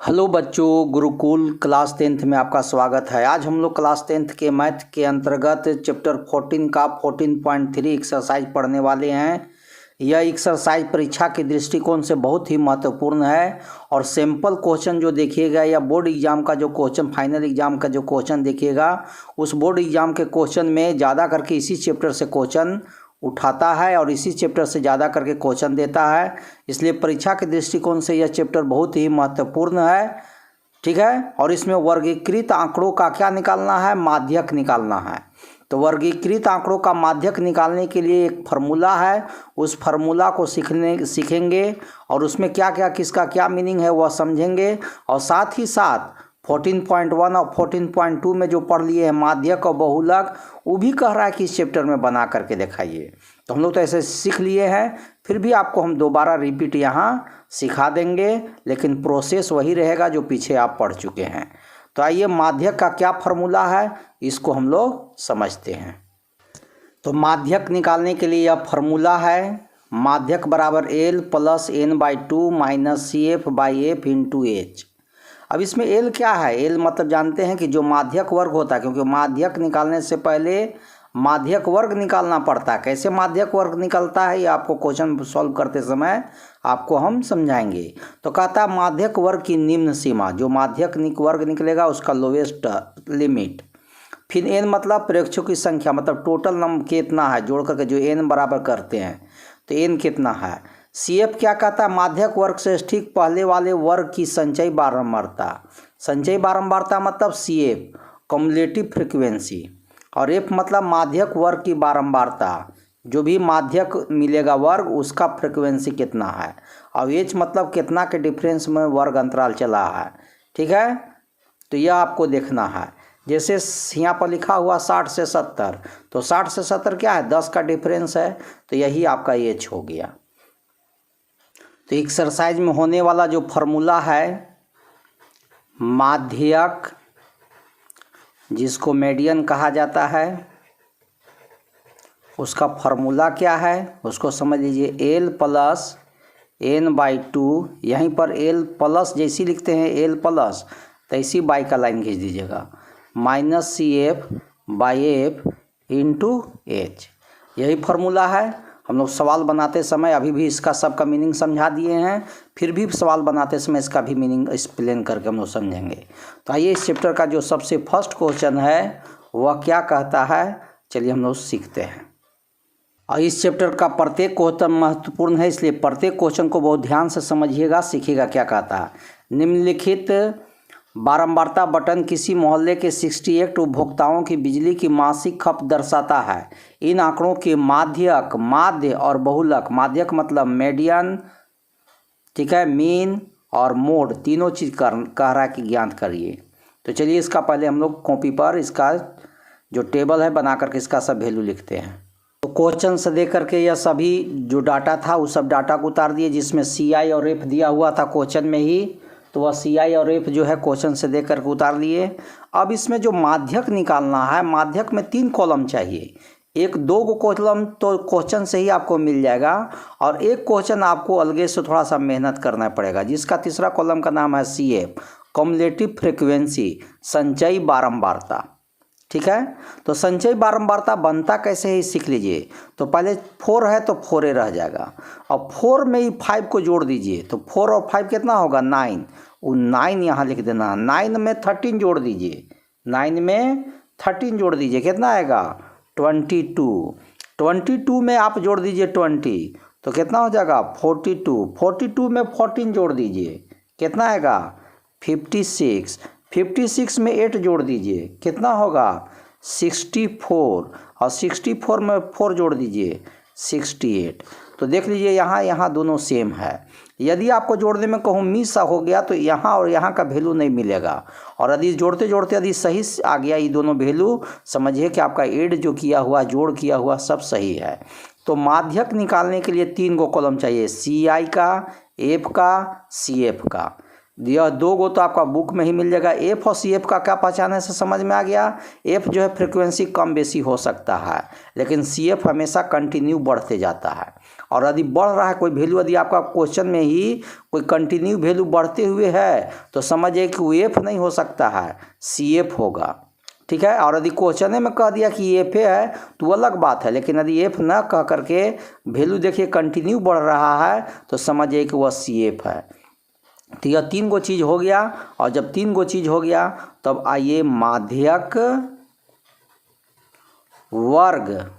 Hello बच्चों, Gurukul class 10th में आपका स्वागत है। आज हम लोग क्लास 10th के मैथ के अंतर्गत चैप्टर 14 का 14.3 एक्सरसाइज पढ़ने वाले हैं। यह एक्सरसाइज परीक्षा के दृष्टिकोण से बहुत ही महत्वपूर्ण है और सैम्पल क्वेश्चन जो देखिएगा या बोर्ड एग्जाम का जो क्वेश्चन, फाइनल एग्जाम का जो क्वेश्चन देखिएगा, उस बोर्ड एग्जाम के क्वेश्चन में ज़्यादा करके इसी चैप्टर से क्वेश्चन उठाता है और इसी चैप्टर से ज़्यादा करके क्वेश्चन देता है। इसलिए परीक्षा के दृष्टिकोण से यह चैप्टर बहुत ही महत्वपूर्ण है, ठीक है। और इसमें वर्गीकृत आंकड़ों का क्या निकालना है? माध्यक निकालना है। तो वर्गीकृत आंकड़ों का माध्यक निकालने के लिए एक फार्मूला है, उस फार्मूला को सीखेंगे और उसमें क्या क्या, किसका क्या मीनिंग है वह समझेंगे। और साथ ही साथ 14.1 और 14.2 में जो पढ़ लिए हैं माध्यक और बहुलक, वो भी कह रहा है कि इस चैप्टर में बना करके दिखाइए। तो हम लोग तो ऐसे सीख लिए हैं, फिर भी आपको हम दोबारा रिपीट यहाँ सिखा देंगे, लेकिन प्रोसेस वही रहेगा जो पीछे आप पढ़ चुके हैं। तो आइए, माध्यक का क्या फार्मूला है इसको हम लोग समझते हैं। तो माध्यक निकालने के लिए यह फार्मूला है, माध्यक बराबर L + n/2 - CF/F × H। अब इसमें L क्या है? L मतलब जानते हैं कि जो माध्यक वर्ग होता है, क्योंकि माध्यक निकालने से पहले माध्यक वर्ग निकालना पड़ता है। कैसे माध्यक वर्ग निकलता है ये आपको क्वेश्चन सॉल्व करते समय आपको हम समझाएंगे। तो कहता है माध्यक वर्ग की निम्न सीमा, जो माध्यक वर्ग निकलेगा उसका लोवेस्ट लिमिट। फिर n मतलब प्रेक्षकों की संख्या, मतलब टोटल नंबर कितना है जोड़ करके जो n बराबर करते हैं, तो n कितना है। CF क्या कहता है? माध्यक वर्ग से ठीक पहले वाले वर्ग की संचयी बारंबारता। संचयी बारंबारता मतलब CF कम्युलेटिव फ्रीक्वेंसी, और F मतलब माध्यक वर्ग की बारंबारता, जो भी माध्यक मिलेगा वर्ग उसका फ्रीक्वेंसी कितना है। और H मतलब कितना के डिफरेंस में वर्ग अंतराल चला है, ठीक है। तो यह आपको देखना है। जैसे यहाँ पर लिखा हुआ 60 से 70, तो 60 से 70 क्या है? 10 का डिफरेंस है, तो यही आपका H हो गया। तो एक्सरसाइज में होने वाला जो फार्मूला है माध्यक, जिसको मीडियन कहा जाता है, उसका फार्मूला क्या है उसको समझ लीजिए। L + n/2, यहीं पर L प्लस जैसी लिखते हैं L प्लस, तो इसी बाई का लाइन खींच दीजिएगा, -CF/F × H। यही फार्मूला है। हम लोग सवाल बनाते समय अभी भी इसका सबका मीनिंग समझा दिए हैं, फिर भी सवाल बनाते समय इसका भी मीनिंग एक्सप्लेन करके हम लोग समझेंगे। तो आइए, इस चैप्टर का जो सबसे फर्स्ट क्वेश्चन है वह क्या कहता है, चलिए हम लोग सीखते हैं। और इस चैप्टर का प्रत्येक क्वेश्चन महत्वपूर्ण है, इसलिए प्रत्येक क्वेश्चन को बहुत ध्यान से समझिएगा, सीखिएगा क्या कहता है। निम्नलिखित बारंबारता बटन किसी मोहल्ले के 68 उपभोक्ताओं की बिजली की मासिक खपत दर्शाता है। इन आंकड़ों के माध्यक, माध्य और बहुलक, माध्यक मतलब मीडियन, ठीक है, मीन और मोड, तीनों चीज़ कह रहा है कि ज्ञात करिए। तो चलिए, इसका पहले हम लोग कॉपी पर इसका जो टेबल है बना करके इसका सब वैल्यू लिखते हैं। तो क्वेश्चन से दे करके यह सभी जो डाटा था उस सब डाटा को उतार दिए, जिसमें CI और F दिया हुआ था क्वेश्चन में ही, तो वह CI और F जो है क्वेश्चन से दे करके उतार लिए। अब इसमें जो माध्यक निकालना है, माध्यक में 3 कॉलम चाहिए। एक 2 कॉलम तो क्वेश्चन से ही आपको मिल जाएगा, और एक क्वेश्चन आपको अलगे से थोड़ा सा मेहनत करना पड़ेगा, जिसका तीसरा कॉलम का नाम है CF कम्युलेटिव फ्रीक्वेंसी, संचयी बारंबारता, ठीक है। तो संचयी बारंबारता बनता कैसे है सीख लीजिए। तो पहले 4 है तो 4a रह जाएगा, और 4 में ही 5 को जोड़ दीजिए, तो 4 और 5 कितना होगा? 9। वो 9 यहाँ लिख देना। 9 में 13 जोड़ दीजिए, 9 में 13 जोड़ दीजिए, कितना आएगा? 22। 22 में आप जोड़ दीजिए 20, तो कितना हो जाएगा? 42। 42 में 14 जोड़ दीजिए, कितना आएगा? 56। 56 में 8 जोड़ दीजिए, कितना होगा? 64। और 64 में 4 जोड़ दीजिए, 68। तो देख लीजिए यहाँ दोनों सेम है। यदि आपको जोड़ने में कहूँ मिस हो गया तो यहाँ और यहाँ का वैल्यू नहीं मिलेगा, और यदि जोड़ते जोड़ते यदि सही आ गया ये दोनों वैल्यू, समझिए कि आपका ऐड जो किया हुआ, जोड़ किया हुआ सब सही है। तो माध्यक निकालने के लिए 3 कॉलम चाहिए, CI का, F का, CF का। यह 2 गो तो आपका बुक में ही मिल जाएगा। एफ और सी एफ का क्या पहचाने से समझ में आ गया। एफ जो है फ्रिक्वेंसी कम बेसी हो सकता है, लेकिन सी एफ हमेशा कंटिन्यू बढ़ते जाता है। और यदि बढ़ रहा है कोई वैल्यू, यदि आपका क्वेश्चन में ही कोई कंटिन्यू वैल्यू बढ़ते हुए है तो समझिए कि वो एफ नहीं हो सकता है, सी एफ होगा। ठीक है। और यदि क्वेश्चन में कह दिया कि एफ है तो वो अलग बात है, लेकिन यदि एफ न कह करके वैल्यू देखिए कंटिन्यू बढ़ रहा है तो समझिए कि वह सी एफ है। तो यह 3 गो चीज़ हो गया। और जब 3 गो चीज़ हो गया तब आइए माध्यक वर्ग,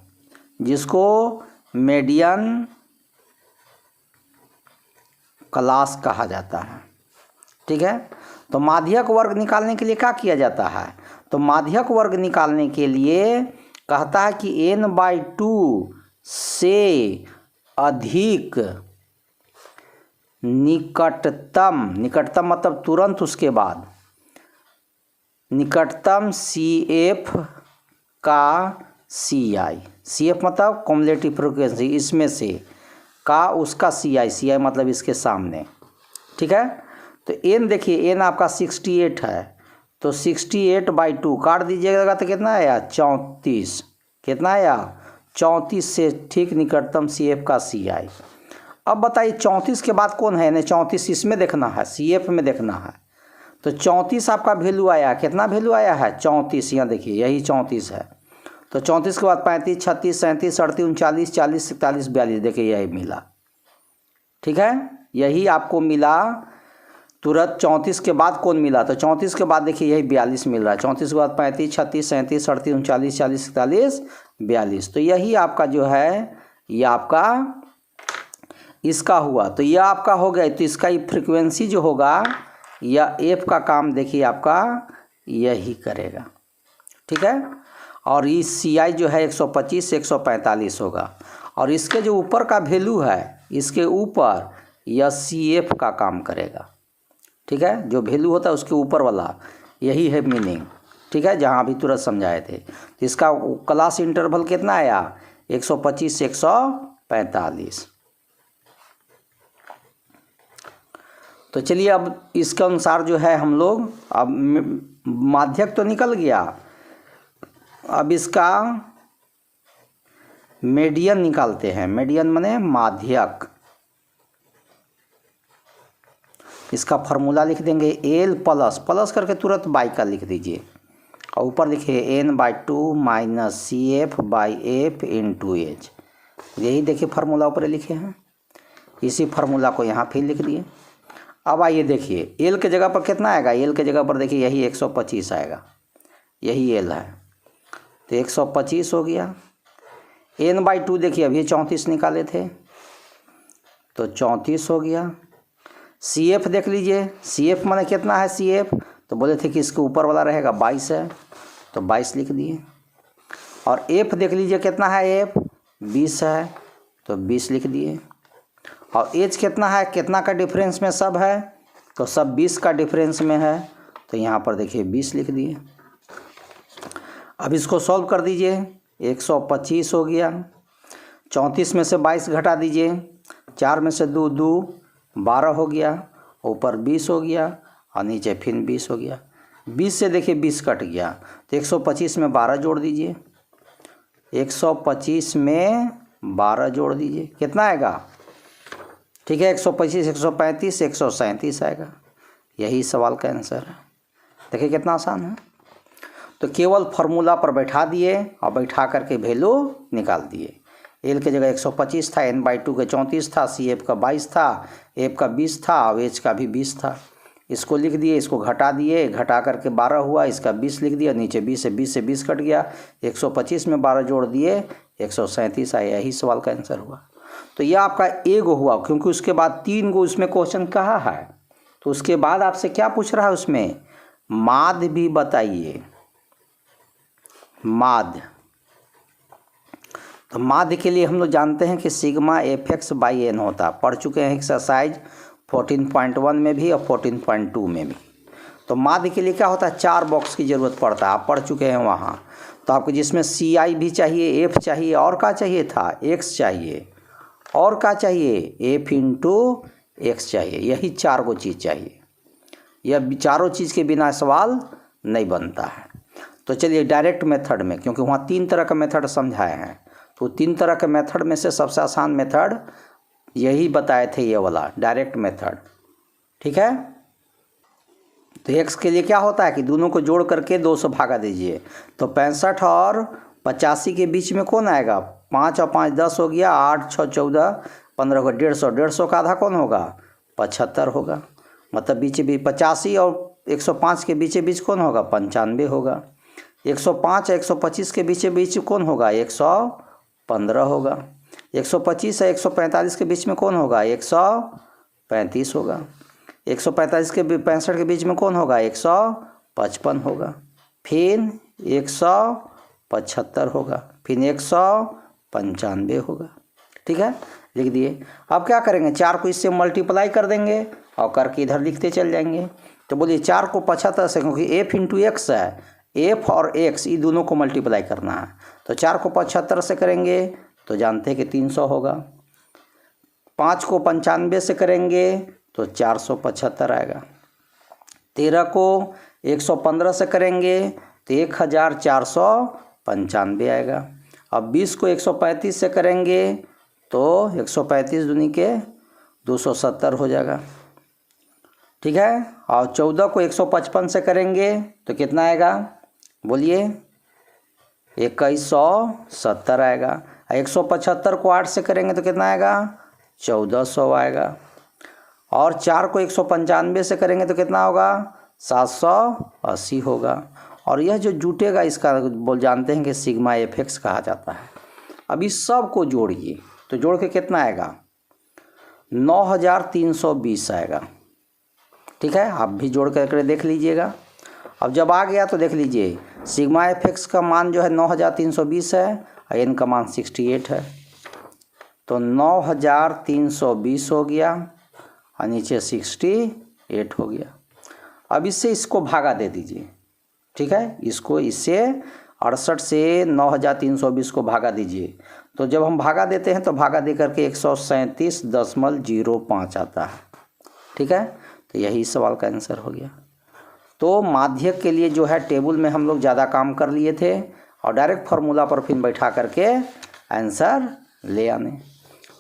जिसको मीडियन क्लास कहा जाता है। ठीक है। तो माध्यक वर्ग निकालने के लिए क्या किया जाता है, तो माध्यक वर्ग निकालने के लिए कहता है कि n/2 से अधिक निकटतम मतलब तुरंत उसके बाद निकटतम CF का CI, CF मतलब कॉम्युलेटिव फ्रिक्वेंसी, इसमें से का उसका CI मतलब इसके सामने। ठीक है। तो n देखिए, n आपका 68 है, तो 68/2 काट दीजिएगा तो कितना आया 34। कितना आया 34 से ठीक निकटतम CF का CI। अब बताइए 34 के बाद कौन है, यानी 34 इसमें देखना है, CF में देखना है। तो 34 आपका वैल्यू आया, कितना वैल्यू आया है 34, यहाँ देखिए यही 34 है। तो 34 के बाद 35, 36, 37, 38, 39, 40, 41, 42, देखिए यही मिला। ठीक है। यही आपको मिला तुरंत। 34 के बाद कौन मिला, तो 34 के बाद देखिए यही 42 मिल रहा है। 34 के बाद 35, 36, 37, 38, 39, 40, 41, 42, तो यही आपका जो है ये आपका इसका हुआ। तो यह आपका हो गया। तो इसका फ्रीक्वेंसी जो होगा या एफ का काम देखिए आपका यही करेगा। ठीक है। और इस CI जो है 125 से 145 होगा। और इसके जो ऊपर का वैल्यू है, इसके ऊपर यह CF का काम करेगा। ठीक है। जो वैल्यू होता है उसके ऊपर वाला, यही है मीनिंग। ठीक है। जहाँ अभी तुरंत समझाए थे। तो इसका क्लास इंटरवल कितना आया 125 से 145। तो चलिए अब इसके अनुसार जो है हम लोग, अब माध्यक तो निकल गया, अब इसका मीडियन निकालते हैं। मीडियन माने माध्यक। इसका फार्मूला लिख देंगे L प्लस करके तुरंत बाई का लिख दीजिए, और ऊपर लिखिए n/2 minus CF/F into H। यही देखिए फार्मूला ऊपर लिखे हैं, इसी फार्मूला को यहाँ फिर लिख दिए। अब आइए देखिए L के जगह पर कितना आएगा, L के जगह पर देखिए यही 125 आएगा, यही L है। तो 125 हो गया। n/2 देखिए अभी 34 निकाले थे, तो 34 हो गया। CF देख लीजिए, CF माने कितना है CF, तो बोले थे कि इसके ऊपर वाला रहेगा 22 है, तो 22 लिख दिए। और F देख लीजिए कितना है F 20 है, तो 20 लिख दिए। और H कितना है, कितना का डिफरेंस में सब है, तो सब 20 का डिफरेंस में है, तो यहाँ पर देखिए 20 लिख दिए। अब इसको सॉल्व कर दीजिए, 125 हो गया। 34 में से 22 घटा दीजिए, 4 में से 2 2 12 हो गया, ऊपर 20 हो गया और नीचे फिर 20 हो गया। 20 से देखिए 20 कट गया, तो 125 में 12 जोड़ दीजिए। 125 में 12 जोड़ दीजिए, कितना आएगा, ठीक है 125, 135, 137 आएगा। यही सवाल का आंसर है। देखिए कितना आसान है। तो केवल फार्मूला पर बैठा दिए और बैठा करके वैल्यू निकाल दिए। L के जगह 125 था, n/2 का 34 था, CF का 22 था, F का 20 था और H का भी 20 था। इसको लिख दिए, इसको घटा दिए, घटा करके 12 हुआ, इसका 20 लिख दिया, नीचे 20 से 20 कट गया, 125 में 12 जोड़ दिए, 137 आया। यही सवाल का आंसर हुआ। तो यह आपका एगो हुआ, क्योंकि उसके बाद 3 गो उसमें क्वेश्चन कहा है। तो उसके बाद आपसे क्या पूछ रहा है, उसमें माध्य भी बताइए। माध्य, तो माध्य के लिए हम लोग जानते हैं कि सिग्मा Fx/n होता है। पढ़ चुके हैं एक्सरसाइज 14.1 में भी और 14.2 में भी। तो माध्य के लिए क्या होता है, 4 बॉक्स की ज़रूरत पड़ता है, आप पढ़ चुके हैं वहाँ। तो आपको जिसमें CI भी चाहिए, F चाहिए, और क्या चाहिए था, X चाहिए, और क्या चाहिए F इंटू X चाहिए। यही 4 गो चीज़ चाहिए। यह चारों चीज़ के बिना सवाल नहीं बनता है। तो चलिए डायरेक्ट मेथड में, क्योंकि वहाँ 3 तरह का मेथड समझाए हैं, तो 3 तरह के मेथड में से सबसे आसान मेथड यही बताए थे, ये वाला डायरेक्ट मेथड। ठीक है, तो x के लिए क्या होता है कि दोनों को जोड़ करके 2 से भागा दीजिए, तो 65 और 85 के बीच में कौन आएगा, 5 और 5 10 हो गया, 8 6 14 15 होगा, 150, 150 का आधा कौन होगा, 75 होगा। मतलब बीच भी 85 और 105 के बीच बीच कौन होगा, 95 होगा। 105 और 125 के बीच कौन होगा, 115 होगा। 125 और 145 के बीच में कौन होगा, 135 होगा। 145 के 65 के बीच में कौन होगा, 155 होगा। फिर 175 होगा, फिर 195 होगा। ठीक है, लिख दिए। अब क्या करेंगे, 4 को इससे मल्टीप्लाई कर देंगे और करके इधर लिखते चल जाएंगे। तो बोलिए 4 को 75 से, क्योंकि f इंटू एक्स है, f और x ये दोनों को मल्टीप्लाई करना है, तो 4 को 75 से करेंगे तो जानते हैं कि 300 होगा। 5 को 95 से करेंगे तो 475 आएगा। 13 को 115 से करेंगे तो 1495 आएगा। अब 20 को 135 से करेंगे तो 135 दूनी के 270 हो जाएगा। ठीक है, और 14 को 155 से करेंगे तो कितना आएगा, बोलिए 2170 आएगा। 175 को 8 से करेंगे तो कितना आएगा, 1400 आएगा। और 4 को 195 से करेंगे तो कितना होगा, 780 होगा। और यह जो जुटेगा इसका बोल जानते हैं कि सिग्मा एफ कहा जाता है। अब इस सब को जोड़िए, तो जोड़ के कितना आएगा, 9320 आएगा। ठीक है, आप भी जोड़ करके देख लीजिएगा। अब जब आ गया तो देख लीजिए सिग्मा एफ का मान जो है 9320 है और एन का मान 68 है, तो 9320 हो गया और नीचे 68 हो गया। अब इससे इसको भागा दे दीजिए। ठीक है, इसको इससे 68 से 9320 को भागा दीजिए, तो जब हम भागा देते हैं तो भागा दे करके 137.05 आता है। ठीक है, तो यही सवाल का आंसर हो गया। तो माध्यक के लिए जो है टेबल में हम लोग ज़्यादा काम कर लिए थे और डायरेक्ट फार्मूला पर फिर बैठा करके आंसर ले आने।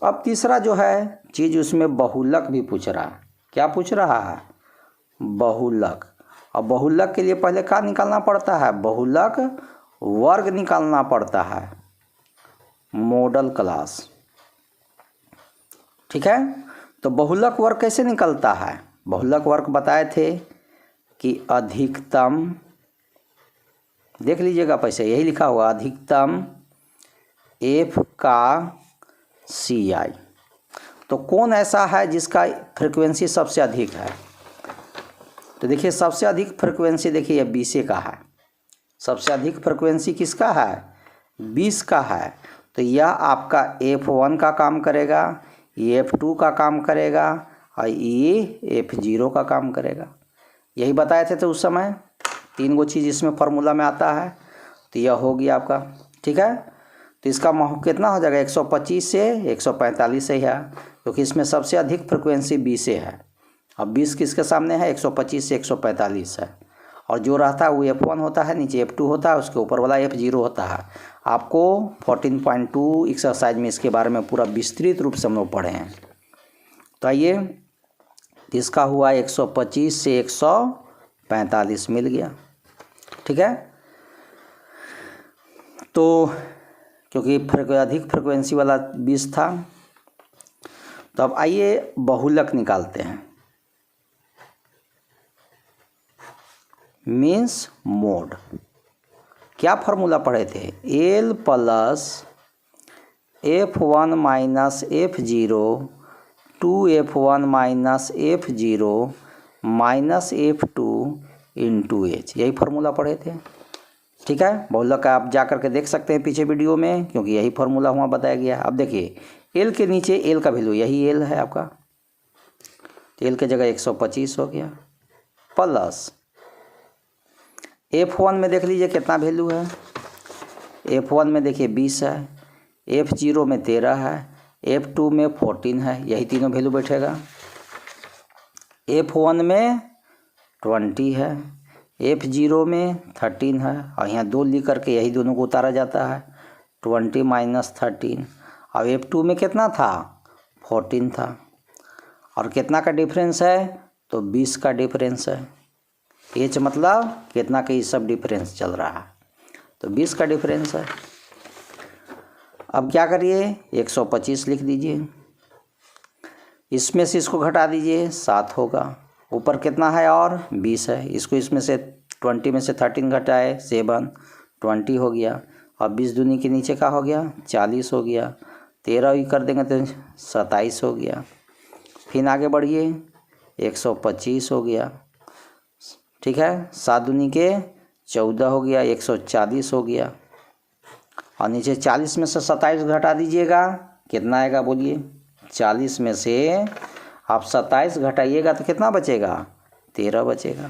अब तीसरा जो है चीज़, उसमें बहुलक भी पूछ रहा है। क्या पूछ रहा है, बहुलक। अब बहुलक के लिए पहले क्या निकालना पड़ता है, बहुलक वर्ग निकालना पड़ता है, मॉडल क्लास। ठीक है, तो बहुलक वर्ग कैसे निकलता है, बहुलक वर्ग बताए थे कि अधिकतम, देख लीजिएगा पैसे यही लिखा हुआ, अधिकतम f का CI। तो कौन ऐसा है जिसका फ्रिक्वेंसी सबसे अधिक है, तो देखिए सबसे अधिक फ्रिक्वेंसी देखिए ये 20 का है। सबसे अधिक फ्रिक्वेंसी किसका है, 20 का है। तो यह आपका F1 का काम करेगा, ये F2 का काम करेगा और ये F0 का काम करेगा। यही बताए थे तो उस समय 3 गो चीज़ इसमें फार्मूला में आता है, तो यह हो गया आपका। ठीक है, तो इसका कितना हो जाएगा, 125 से 145 से है, क्योंकि इसमें सबसे अधिक फ्रिक्वेंसी 20 है। अब 20 किसके सामने है, 125 से 145 है, और जो रहता है वो F1 होता है, नीचे F2 होता है, उसके ऊपर वाला F0 होता है। आपको 14.2 एक्सरसाइज में इसके बारे में पूरा विस्तृत रूप से हम लोग पढ़े हैं। तो आइए, इसका हुआ 125 से 145 मिल गया। ठीक है, तो क्योंकि अधिक फ्रिक्वेंसी वाला 20 था, तो अब आइए बहुलक निकालते हैं, मीन्स मोड। क्या फार्मूला पढ़े थे, L plus F1 minus F0 2F1 minus F0 minus F2 into H, यही फार्मूला पढ़े थे। ठीक है, बहुलक आप जा करके देख सकते हैं पीछे वीडियो में, क्योंकि यही फार्मूला वहाँ बताया गया। अब देखिए L के नीचे L का वैल्यू, यही L है आपका, तो L के जगह 125 हो गया, प्लस F1 में देख लीजिए कितना वैल्यू है, F1 में देखिए 20 है, F0 में 13 है, F2 में 14 है, यही तीनों वैल्यू बैठेगा। F1 में 20 है, F0 में 13 है और यहाँ 2 लिख करके यही दोनों को उतारा जाता है, 20 माइनस 13। अब F2 में कितना था, 14 था और कितना का डिफरेंस है, तो 20 का डिफरेंस है। एच मतलब कितना का ये सब डिफरेंस चल रहा है, तो 20 का डिफरेंस है। अब क्या करिए, 125 लिख दीजिए, इसमें से इसको घटा दीजिए, 7 होगा। ऊपर कितना है और 20 है, इसको इसमें से 20 में से 13 घटाए 7, 20 हो गया। अब 20 दूनी के नीचे का हो गया, 40 हो गया। 13 ही कर देंगे तो 27 हो गया। फिर आगे बढ़िए, 125 हो गया, ठीक है। 7 दूनी के 14 हो गया, 140 हो गया। और नीचे 40 में से 27 घटा दीजिएगा, कितना आएगा बोलिए। 40 में से आप 27 घटाइएगा तो कितना बचेगा, 13 बचेगा।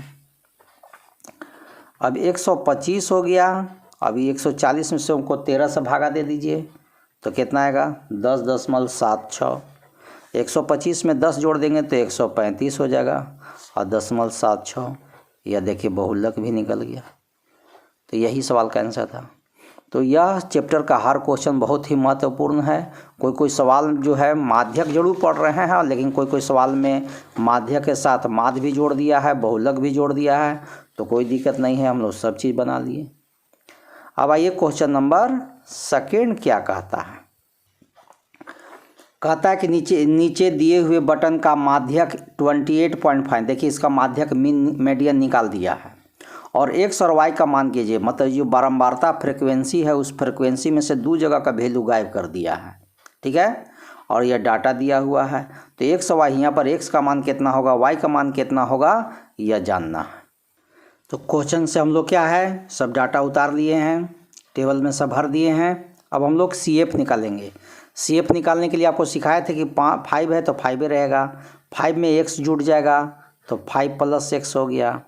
अब 125 हो गया, अभी 140 में से उनको 13 से भागा दे दीजिए तो कितना आएगा, 10.76। 125 में 10 जोड़ देंगे तो 135 हो जाएगा और 10.76, यह देखिए बहुलक भी निकल गया। तो यही सवाल का आंसर था। तो यह चैप्टर का हर क्वेश्चन बहुत ही महत्वपूर्ण है। कोई कोई सवाल जो है माध्यक जरूर पढ़ रहे हैं, लेकिन कोई कोई सवाल में माध्यक के साथ माध्य भी जोड़ दिया है, बहुलक भी जोड़ दिया है, तो कोई दिक्कत नहीं है, हम लोग सब चीज़ बना लिए। अब आइए क्वेश्चन नंबर सेकेंड क्या कहता है। कहता है कि नीचे दिए हुए बटन का माध्यक 28.5, देखिए इसका माध्यक मीडियन निकाल दिया है और एक्स और वाई का मान कीजिए, मतलब जो बारंबारता फ्रिक्वेंसी है उस फ्रिक्वेंसी में से 2 जगह का वैल्यू गायब कर दिया है, ठीक है। और यह डाटा दिया हुआ है, तो एक्स और वाई, यहाँ पर एक्स का मान कितना होगा, वाई का मान कितना होगा, यह जानना है। तो क्वेश्चन से हम लोग क्या है, सब डाटा उतार लिए हैं, टेबल में सब भर दिए हैं। अब हम लोग CF निकालेंगे। CF निकालने के लिए आपको सिखाए थे कि 5 है तो 5 रहेगा, 5 में x जुड़ जाएगा तो 5 + x हो गया।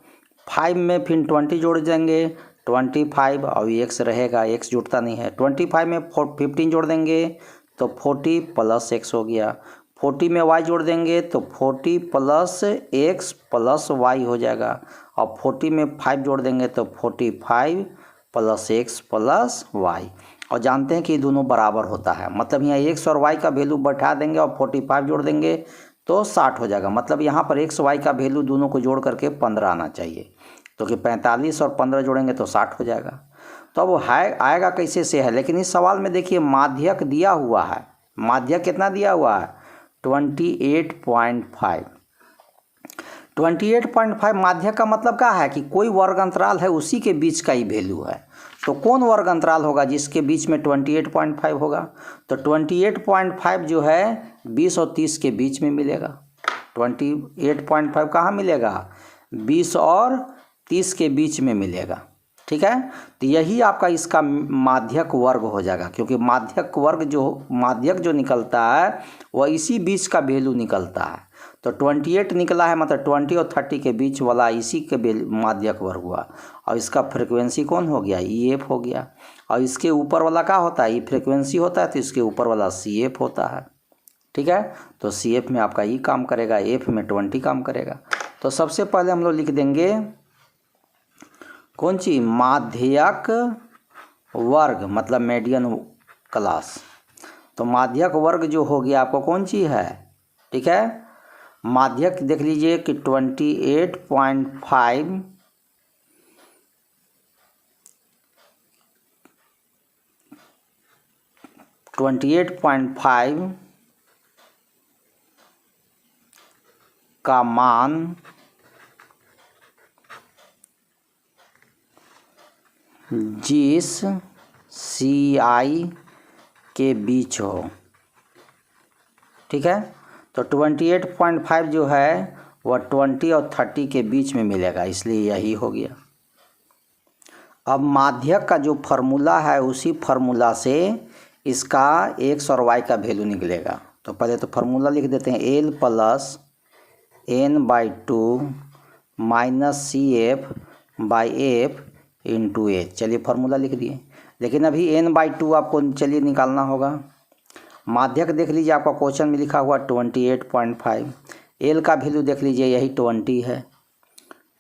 5 में फिर 20 जोड़ देंगे, 25 और x रहेगा, x जुड़ता नहीं है। 25 में 15 जोड़ देंगे तो 40 + x हो गया। 40 में y जोड़ देंगे तो 40 + x + y हो जाएगा और 40 में 5 जोड़ देंगे तो 45 + x + y। और जानते हैं कि दोनों बराबर होता है, मतलब यहाँ x और y का वैल्यू बैठा देंगे और 45 जोड़ देंगे तो 60 हो जाएगा। मतलब यहाँ पर x y का वैल्यू दोनों को जोड़ करके 15 आना चाहिए, तो कि 45 और 15 जोड़ेंगे तो 60 हो जाएगा। तो अब वो है आएगा कैसे से है, लेकिन इस सवाल में देखिए माध्यक दिया हुआ है। माध्यक कितना दिया हुआ है, 28.5। 28.5 माध्यक का मतलब क्या है कि कोई वर्ग अंतराल है उसी के बीच का ही वैल्यू है। तो कौन वर्ग अंतराल होगा जिसके बीच में 28.5 होगा, तो 28.5 जो है 20 और 30 के बीच में मिलेगा। 28.5 कहाँ मिलेगा, 20 और 30 के बीच में मिलेगा, ठीक है। तो यही आपका इसका माध्यक वर्ग हो जाएगा, क्योंकि माध्यक जो निकलता है वह इसी बीच का वैल्यू निकलता है। तो 28 निकला है, मतलब 20 और 30 के बीच वाला इसी के माध्यक वर्ग हुआ। और इसका फ्रिक्वेंसी कौन हो गया, EF हो गया। और इसके ऊपर वाला क्या होता है, ये फ्रिक्वेंसी होता है, तो इसके ऊपर वाला CF होता है, ठीक है। तो CF में आपका E काम करेगा, F में 20 काम करेगा। तो सबसे पहले हम लोग लिख देंगे कौन सी, माध्यक वर्ग, मतलब मीडियन क्लास। तो माध्यक वर्ग जो हो गया आपको कौन सी है, ठीक है। माध्यक देख लीजिए कि 28.5 का मान जिस CI के बीच हो, ठीक है। तो 28.5 जो है वह 20 और 30 के बीच में मिलेगा, इसलिए यही हो गया। अब माध्यक का जो फार्मूला है उसी फार्मूला से इसका x और y का वैल्यू निकलेगा। तो पहले तो फार्मूला लिख देते हैं, L + n/2 - CF/F × H। चलिए फार्मूला लिख दिए, लेकिन अभी n/2 आपको चलिए निकालना होगा। माध्यक देख लीजिए आपका क्वेश्चन में लिखा हुआ 28.5, L का वैल्यू देख लीजिए यही 20 है,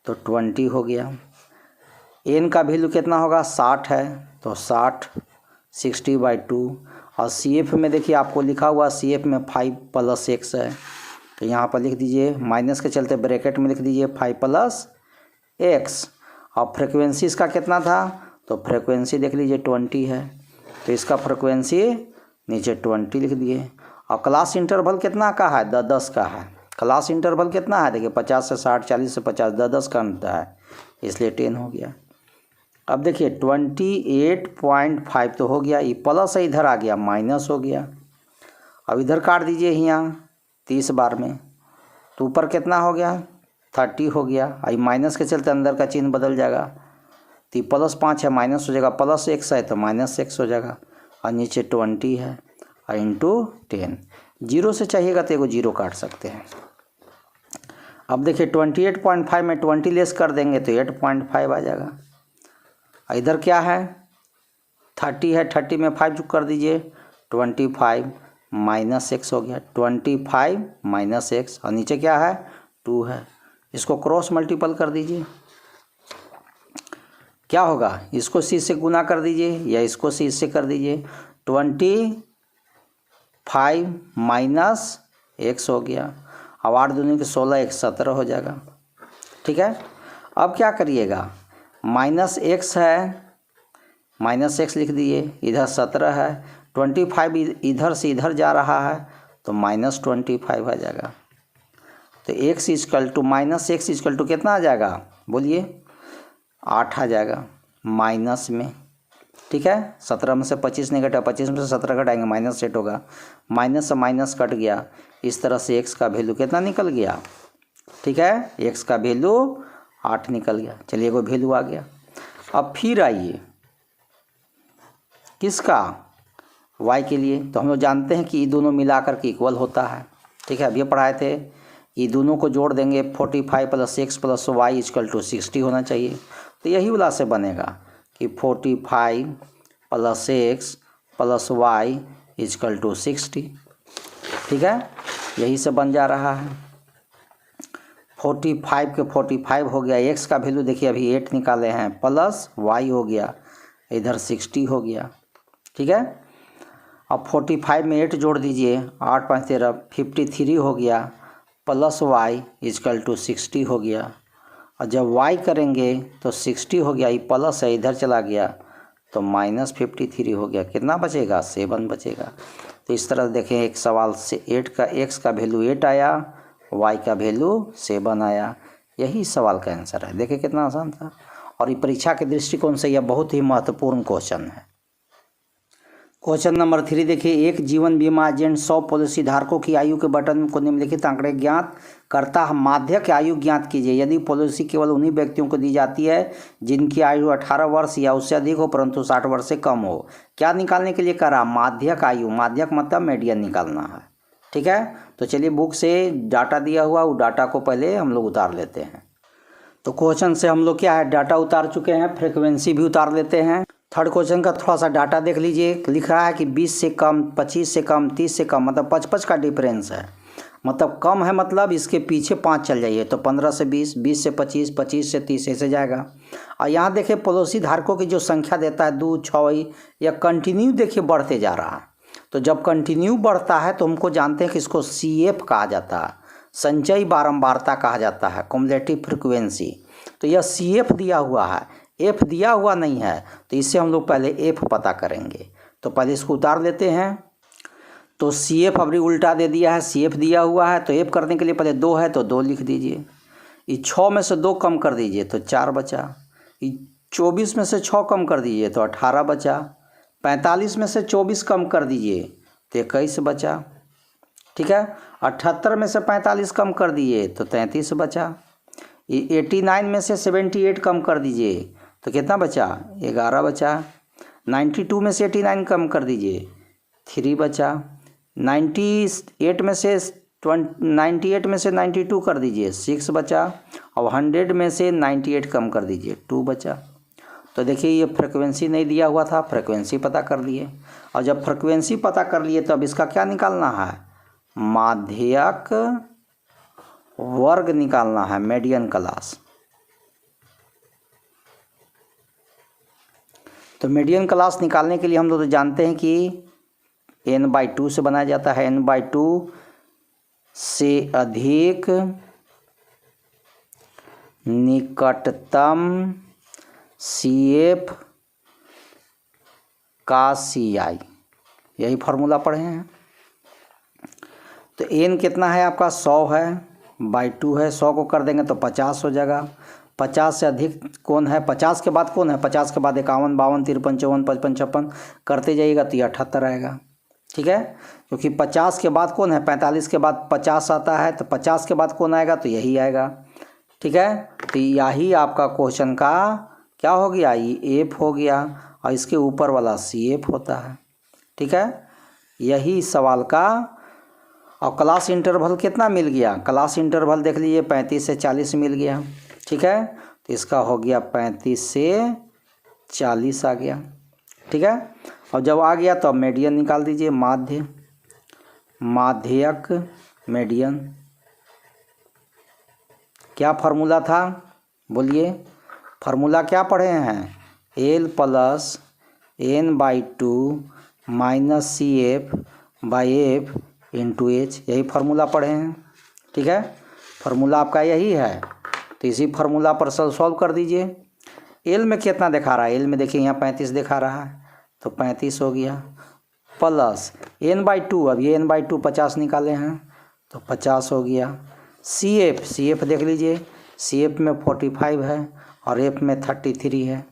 तो 20 हो गया। n का वैल्यू कितना होगा, 60 है तो 60/2। और CF में देखिए आपको लिखा हुआ CF में 5 + x है, तो यहाँ पर लिख दीजिए, माइनस के चलते ब्रैकेट में लिख दीजिए 5 + x। और फ्रिक्वेंसी इसका कितना था, तो फ्रिक्वेंसी देख लीजिए 20 है, तो इसका फ्रिक्वेंसी नीचे 20 लिख दिए। और क्लास इंटरवल कितना का है, 10 का है। क्लास इंटरवल कितना है, देखिए 50 से 60, 40 से 50, 10 का अंतर है, इसलिए 10 हो गया। अब देखिए 28.5 तो हो गया, ये प्लस है, इधर आ गया माइनस हो गया। अब इधर काट दीजिए यहाँ 30 बार में, तो ऊपर कितना हो गया, 30 हो गया। आई माइनस के चलते अंदर का चिन्ह बदल जाएगा, तो +5 है माइनस हो जाएगा, +x है तो -x हो जाएगा। और नीचे 20 है और ×10। 0 से चाहिएगा तो एगो 0 काट सकते हैं। अब देखिए 28.5 में 20 लेस कर देंगे तो 8.5 आ जाएगा। इधर क्या है, 30 है, 30 में 5 जो कर दीजिए, 25 -x हो गया, 25 - x। और नीचे क्या है, 2 है, इसको क्रॉस मल्टीपल कर दीजिए, क्या होगा, इसको c से गुना कर दीजिए या इसको c से कर दीजिए। 25 - x हो गया। अब 8 दूनी के 16, 1 17 हो जाएगा। ठीक है, अब क्या करिएगा, -x है, -x लिख दिए, इधर 17 है, 25 इधर से इधर जा रहा है तो -25 आ जाएगा। तो x -x कितना आ जाएगा, बोलिए 8 आ जाएगा माइनस में। ठीक है, 17 में से 25 नहीं घटा, 25 में से 17 घटाएंगे -8 होगा, माइनस से माइनस कट गया। इस तरह से x का वैल्यू कितना निकल गया, ठीक है, x का वैल्यू 8 निकल गया। चलिए कोई वैल्यू आ गया। अब फिर आइए किसका, y के लिए, तो हम लोग जानते हैं कि ये दोनों मिलाकर के इक्वल होता है। ठीक है, अभी पढ़ाए थे, ये दोनों को जोड़ देंगे, 45 + x + y = 60 होना चाहिए। तो यही वाला से बनेगा कि 45 + x + y = 60। ठीक है, यही से बन जा रहा है। 45 के 45 हो गया, x का वैल्यू देखिए अभी 8 निकाले हैं, प्लस y हो गया, इधर 60 हो गया। ठीक है, अब 45 में 8 जोड़ दीजिए, 8 5 13, 53 हो गया, प्लस y = 60 हो गया। और जब y करेंगे तो 60 हो गया, ये प्लस है इधर चला गया तो -53 हो गया। कितना बचेगा, 7 बचेगा। तो इस तरह देखें, एक सवाल से x का वैल्यू 8 आया, y का वैल्यू 7 आया। यही सवाल का आंसर है। देखिए कितना आसान था, और ये परीक्षा के दृष्टिकोण से यह बहुत ही महत्वपूर्ण क्वेश्चन है। क्वेश्चन नंबर 3 देखिए, एक जीवन बीमा एजेंट 100 पॉलिसी धारकों की आयु के बटन को निम्नलिखित आंकड़े ज्ञात करता है, माध्यक आयु ज्ञात कीजिए। यदि पॉलिसी केवल उन्हीं व्यक्तियों को दी जाती है जिनकी आयु 18 वर्ष या उससे अधिक हो परंतु 60 वर्ष से कम हो। क्या निकालने के लिए करा, माध्यक आयु, माध्यक मतलब मीडियन निकालना है। ठीक है, तो चलिए बुक से डाटा दिया हुआ, वो डाटा को पहले हम लोग उतार लेते हैं। तो क्वेश्चन से हम लोग क्या है, डाटा उतार चुके हैं, फ्रिक्वेंसी भी उतार लेते हैं। थर्ड क्वेश्चन का थोड़ा सा डाटा देख लीजिए। लिख रहा है कि 20 से कम, 25 से कम, 30 से कम, मतलब 55 का डिफरेंस है। मतलब कम है, मतलब इसके पीछे 5 चल जाइए तो 15 से 20, 20 से 25, 25 से 30 ऐसे जाएगा। और यहाँ देखिए पॉलिसी धारकों की जो संख्या देता है 2, 6, या कंटिन्यू देखिए बढ़ते जा रहा है। तो जब कंटिन्यू बढ़ता है तो हमको जानते हैं कि इसको CF कहा जाता है, संचयी बारंबारता कहा जाता है, क्युमुलेटिव फ्रीक्वेंसी। तो यह CF दिया हुआ है, F दिया हुआ नहीं है, तो इससे हम लोग पहले F पता करेंगे। तो पहले इसको उतार लेते हैं। तो CF अभी उल्टा दे दिया है, CF दिया हुआ है, तो F करने के लिए पहले 2 है तो 2 लिख दीजिए। ये 6 में से 2 कम कर दीजिए तो 4 बचा। ये 24 में से 6 कम कर दीजिए तो 18 बचा। 45 में से 24 कम कर दीजिए तो 21 बचा। ठीक है, 78 में से 45 कम कर दिए तो 33 बचा। ये 89 में से 78 कम कर दीजिए तो कितना बचा, 11 बचा। 92 में से 89 कम कर दीजिए, 3 बचा। 98 में से 92 कर दीजिए, 6 बचा। और 100 में से 98 कम कर दीजिए, 2 बचा। तो देखिए ये फ्रिक्वेंसी नहीं दिया हुआ था, फ्रिक्वेंसी पता कर लिए। और जब फ्रिक्वेंसी पता कर लिए तो अब इसका क्या निकालना है, माध्यक वर्ग निकालना है, मीडियन क्लास। तो मीडियन क्लास निकालने के लिए हम लोग तो जानते हैं कि n/2 से बनाया जाता है। n/2 से अधिक निकटतम CF का CI, यही फार्मूला पढ़े हैं। तो n कितना है आपका 100 है, /2 है, 100 को कर देंगे तो 50 हो जाएगा। 50 से अधिक कौन है, 50 के बाद कौन है, 50 के बाद 51, 52, 53, 54, 55, 56 करते जाइएगा तो ये 78 आएगा। ठीक है, क्योंकि 50 के बाद कौन है, 45 के बाद 50 आता है, तो 50 के बाद कौन आएगा, तो यही आएगा। ठीक है, तो यही आपका क्वेश्चन का क्या हो गया, ये F हो गया और इसके ऊपर वाला CF होता है। ठीक है, यही सवाल का। और क्लास इंटरवल कितना मिल गया, क्लास इंटरवल देख लीजिए 35 से 40 मिल गया। ठीक है, तो इसका हो गया 35 से 40 आ गया। ठीक है, और जब आ गया तो अब मीडियन निकाल दीजिए, माध्यक मीडियन। क्या फार्मूला था, बोलिए, फार्मूला क्या पढ़े हैं, L + n/2 - CF/F × H, यही फार्मूला पढ़े हैं। ठीक है, फार्मूला आपका यही है, तो इसी फार्मूला पर सॉल्व कर दीजिए। L में कितना दिखा रहा है, L में देखिए यहाँ 35 दिखा रहा है, तो 35 हो गया, प्लस n/2, अब ये n/2 50 निकाले हैं तो 50 हो गया। CF देख लीजिए, CF में 45 है और F में 33 है,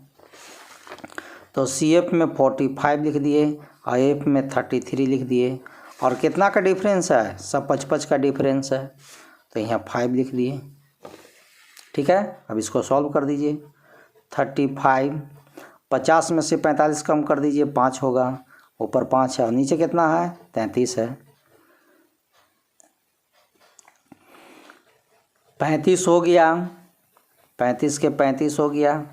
तो CF में 45 लिख दिए और F में 33 लिख दिए। और कितना का डिफरेंस है, सब 55 का डिफरेंस है, तो यहाँ 5 लिख दिए। ठीक है, अब इसको सॉल्व कर दीजिए। 35, 50 में से 45 कम कर दीजिए, 5 होगा, ऊपर 5 है और नीचे कितना है, 33 है। 35 हो गया, 35 के 35 हो गया,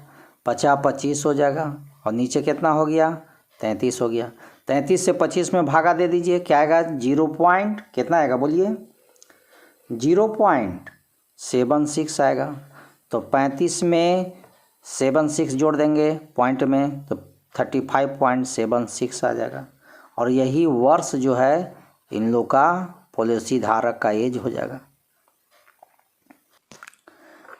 50 25 हो जाएगा और नीचे कितना हो गया, 33 हो गया। 33 से 25 में भागा दे दीजिए, क्या आएगा, 0. कितना आएगा बोलिए, 0.76 आएगा। तो 35 में 76 जोड़ देंगे पॉइंट में, तो 35.76 आ जाएगा। और यही वर्ष जो है इन लोग का पॉलिसी धारक का एज हो जाएगा।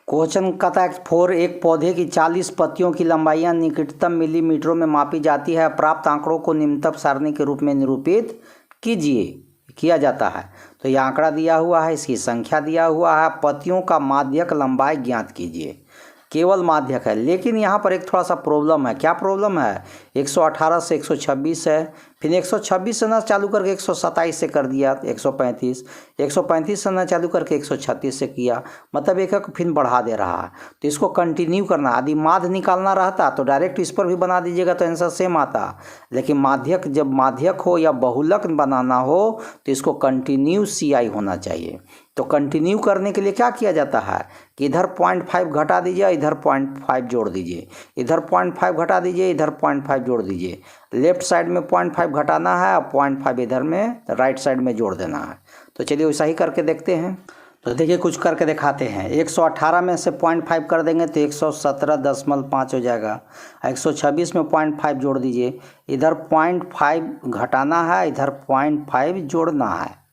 क्वेश्चन कहता है 4, एक पौधे की 40 पत्तियों की लंबाइयाँ निकटतम मिलीमीटरों में मापी जाती है, प्राप्त आंकड़ों को निम्नतम सारणी के रूप में निरूपित किया जाता है। तो यह आंकड़ा दिया हुआ है, इसकी संख्या दिया हुआ है, पत्तियों का माध्यक लंबाई ज्ञात कीजिए, केवल माध्यक है। लेकिन यहाँ पर एक थोड़ा सा प्रॉब्लम है, क्या प्रॉब्लम है, 118 से 126 है, फिर 126 से ना चालू करके 127 से कर दिया 135, 135 से ना चालू करके 136 से किया, मतलब एक फिर बढ़ा दे रहा है। तो इसको कंटिन्यू करना, यदि माध्य निकालना रहता तो डायरेक्ट इस पर भी बना दीजिएगा तो आंसर सेम आता। लेकिन माध्यक, जब माध्यक हो या बहुलक बनाना हो तो इसको कंटिन्यू CI होना चाहिए। तो कंटिन्यू करने के लिए क्या किया जाता है कि इधर 0.5 घटा दीजिए, इधर 0.5 जोड़ दीजिए, इधर 0.5 घटा दीजिए, इधर 0.5 जोड़ दीजिए। लेफ्ट साइड में 0.5 घटाना है और 0.5 इधर में राइट साइड में जोड़ देना है। तो चलिए वैसा ही करके देखते हैं। तो देखिए कुछ करके दिखाते हैं। 118 में से 0.5 कर देंगे तो 117.5 हो जाएगा। 126 में 0.5 जोड़ दीजिए, इधर 0.5 घटाना है, इधर 0.5 जोड़ना है।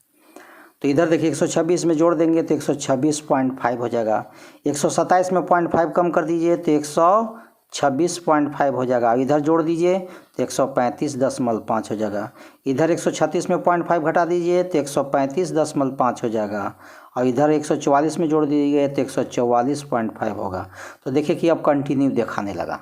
तो इधर देखिए 126 में जोड़ देंगे तो 126.5 हो जाएगा। 127 में 0.5 कम कर दीजिए तो 126.5 हो जाएगा। इधर जोड़ दीजिए तो 135.5 हो जाएगा। इधर 136 में 0.5 घटा दीजिए तो 135.5 हो जाएगा। और इधर 144 में जोड़ दीजिए तो 144.5 होगा। तो देखिए कि अब कंटिन्यू दिखाने लगा।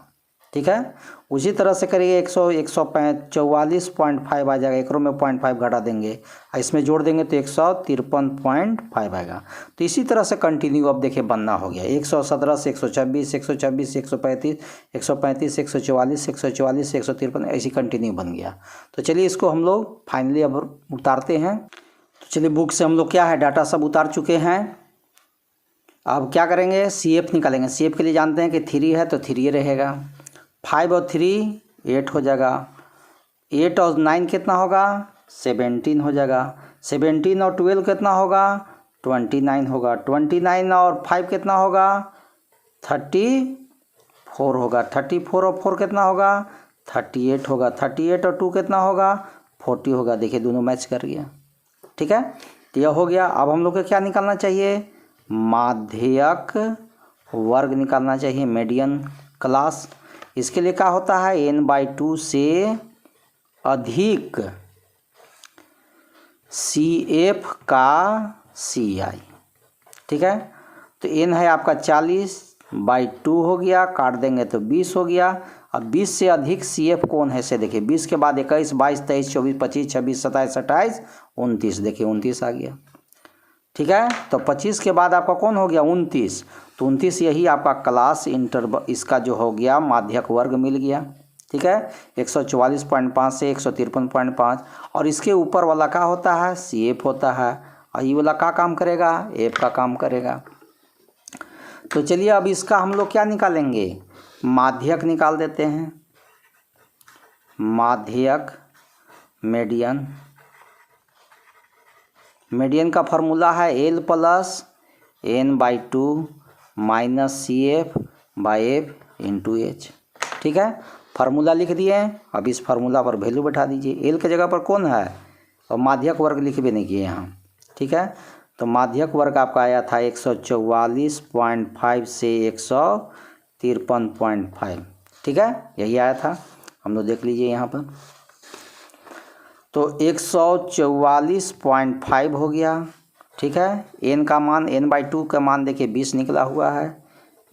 ठीक है, उसी तरह से करिए 144.5 आ जाएगा। एक में 0.5 घटा देंगे और इसमें जोड़ देंगे तो 153.5 आएगा। तो इसी तरह से कंटिन्यू अब देखिए बनना हो गया। 117 से 126, 126 से 135, 135 से 144, 144 से 153, ऐसी कंटिन्यू बन गया। तो चलिए इसको हम लोग फाइनली अब उतारते हैं। तो चलिए बुक से हम लोग क्या है डाटा सब उतार चुके हैं। अब क्या करेंगे, CF निकालेंगे। CF के लिए जानते हैं कि 3 है तो 3 रहेगा। 5 और 3 8 हो जाएगा। 8 और 9 कितना होगा, 17 हो जाएगा। 17 और 12 कितना होगा, 29 होगा। 29 और 5 कितना होगा, 34 होगा। 34 और 4 कितना होगा, 38 होगा, 38 और 2 कितना होगा, 40 होगा। देखिए दोनों मैच कर गया। ठीक है, तो यह हो गया। अब हम लोग को क्या निकालना चाहिए, माध्यक वर्ग निकालना चाहिए, मीडियन क्लास। इसके लिए क्या होता है, n/2 से अधिक CF का CI। ठीक है, तो n है आपका 40/2 हो गया, काट देंगे तो 20 हो गया। अब 20 से अधिक CF कौन है से देखिए, 20 के बाद 21, 22, 23, 24, 25, 26, 27, 28, 29। देखिए 29 आ गया। ठीक है, तो 25 के बाद आपका कौन हो गया, 29। तो 29 यही आपका क्लास इंटरवल इसका जो हो गया माध्यक वर्ग मिल गया। ठीक है, 144.5 से 153.5। और इसके ऊपर वाला क्या होता है, CF होता है, और ये वाला क्या काम करेगा, F का काम करेगा। तो चलिए अब इसका हम लोग क्या निकालेंगे, माध्यक निकाल देते हैं। माध्यक मीडियन, मीडियन का फॉर्मूला है L + n/2 - CF/F × H। ठीक है, फार्मूला लिख दिए। अब इस फार्मूला पर वैल्यू बैठा दीजिए। L के जगह पर कौन है, और माध्यक वर्ग लिख भी नहीं किए यहाँ। ठीक है, तो माध्यक वर्ग आपका आया था 144.5 से 153.5। ठीक है, यही आया था, हम लोग देख लीजिए यहाँ पर। तो 144.5 हो गया। ठीक है, n का मान, n/2 का मान देखिए 20 निकला हुआ है,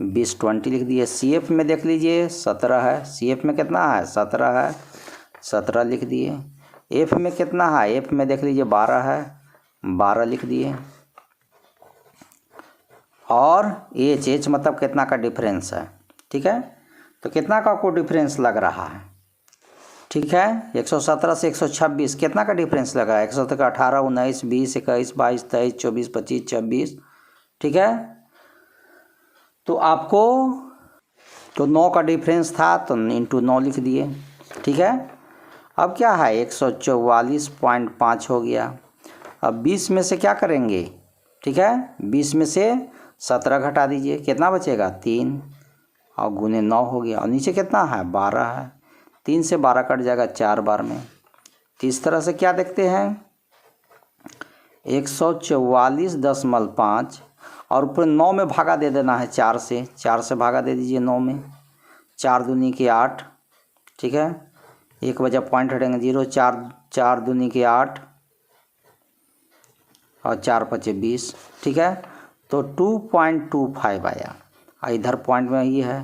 20 लिख दिए। CF में देख लीजिए 17 है, CF में कितना है, 17 है, 17 लिख दिए। F में कितना है, F में देख लीजिए 12 है, 12 लिख दिए। और H मतलब कितना का डिफरेंस है। ठीक है, तो कितना का आपको डिफरेंस लग रहा है। ठीक है, 117 से 126 कितना का डिफरेंस लगा है, 117 18, 19, 20, 21, 22, 23, 24, 25, 26। ठीक है, तो आपको तो 9 का डिफरेंस था, तो × 9 लिख दिए। ठीक है, अब क्या है, 144.5 हो गया। अब 20 में से क्या करेंगे, ठीक है, 20 में से 17 घटा दीजिए, कितना बचेगा, 3, और गुने 9 हो गया। और नीचे कितना है, 12 है, 3 से 12 कट जाएगा 4 बार में। तो इस तरह से क्या देखते हैं, 144.5 और ऊपर 9 में भागा दे देना है 4 से, 4 से भागा दे दीजिए 9 में, 4 दूनी के 8। ठीक है, 1 बजा पॉइंट हटेंगे 0, 4 दूनी के 8 और 4 × 20। ठीक है, तो 2.25 आया, और इधर पॉइंट में ही है।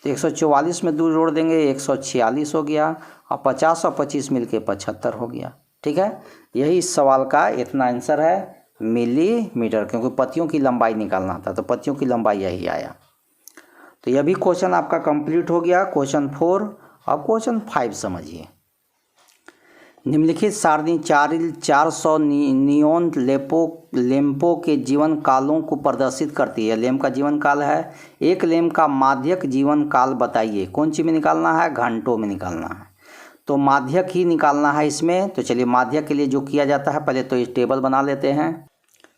तो 144 में 2 जोड़ देंगे 146 हो गया, और 50 और 25 मिलके 75 हो गया। ठीक है, यही इस सवाल का इतना आंसर है, मिलीमीटर, क्योंकि पत्तियों की लंबाई निकालना था, तो पत्तियों की लंबाई यही आया। तो यह भी क्वेश्चन आपका कंप्लीट हो गया, क्वेश्चन 4। अब क्वेश्चन 5 समझिए। निम्नलिखित सारणी 400 नियोन लैंपों के जीवन कालों को प्रदर्शित करती है। लैंप का जीवन काल है, एक लैंप का माध्यक जीवन काल बताइए। कौन सी में निकालना है, घंटों में निकालना है, तो माध्यक ही निकालना है इसमें। तो चलिए माध्यक के लिए जो किया जाता है, पहले तो इस टेबल बना लेते हैं।